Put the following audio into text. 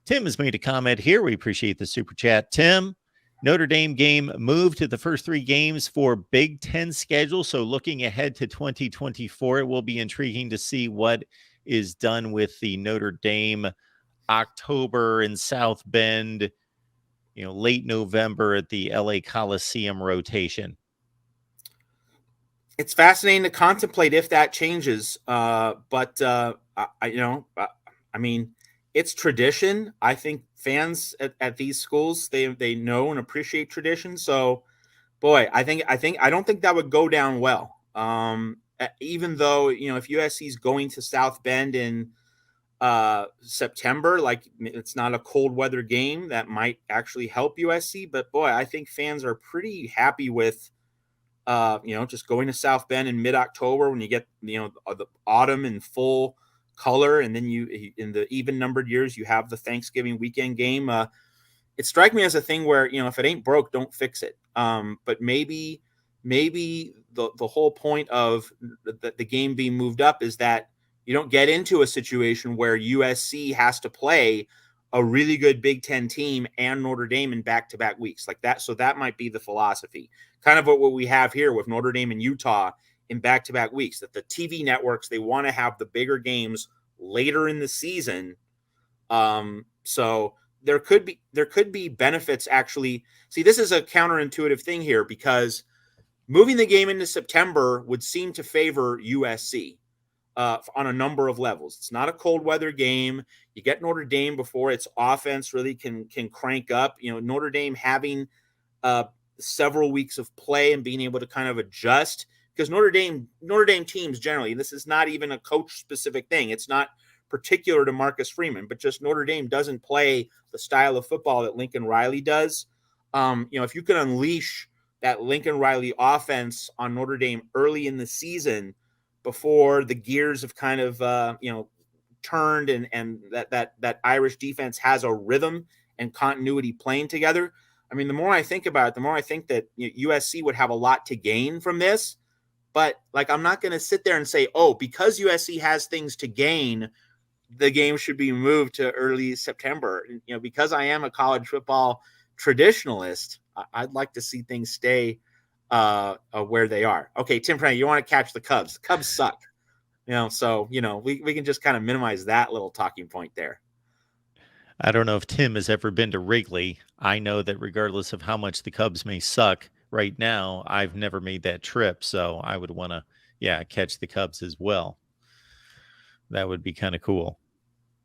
Tim has made a comment here. We appreciate the super chat. Tim, Notre Dame game moved to the first 3 games for Big Ten schedule. So looking ahead to 2024, it will be intriguing to see what is done with the Notre Dame October in South Bend, late November at the LA Coliseum rotation. It's fascinating to contemplate if that changes. It's tradition. I think fans at these schools, they know and appreciate tradition. So, boy, I don't think that would go down well. Even though, if USC is going to South Bend in September, like it's not a cold weather game, that might actually help USC. But boy, I think fans are pretty happy with just going to South Bend in mid-October when you get, the autumn in full color. And then in the even numbered years, you have the Thanksgiving weekend game. It strikes me as a thing where, if it ain't broke, don't fix it. But maybe the whole point of the game being moved up is that you don't get into a situation where USC has to play a really good Big Ten team and Notre Dame in back-to-back weeks like that. So that might be the philosophy, kind of what we have here with Notre Dame and Utah in back-to-back weeks, that the TV networks, they want to have the bigger games later in the season. So there could be benefits actually. See, this is a counterintuitive thing here because moving the game into September would seem to favor USC. On a number of levels. It's not a cold weather game. You get Notre Dame before its offense really can crank up. Notre Dame having several weeks of play and being able to kind of adjust, because Notre Dame teams generally, this is not even a coach specific thing. It's not particular to Marcus Freeman, but just Notre Dame doesn't play the style of football that Lincoln Riley does. If you can unleash that Lincoln Riley offense on Notre Dame early in the season, before the gears have kind of turned and that Irish defense has a rhythm and continuity playing together. I mean, the more I think about it, the more I think that USC would have a lot to gain from this. But I'm not going to sit there and say, oh, because USC has things to gain, the game should be moved to early September. Because I am a college football traditionalist, I'd like to see things stay where they are. Okay, Tim Frank, you want to catch the Cubs. The Cubs suck. So we can just kind of minimize that little talking point there. I don't know if Tim has ever been to Wrigley. I know that regardless of how much the Cubs may suck right now, I've never made that trip. So I would want to, catch the Cubs as well. That would be kind of cool.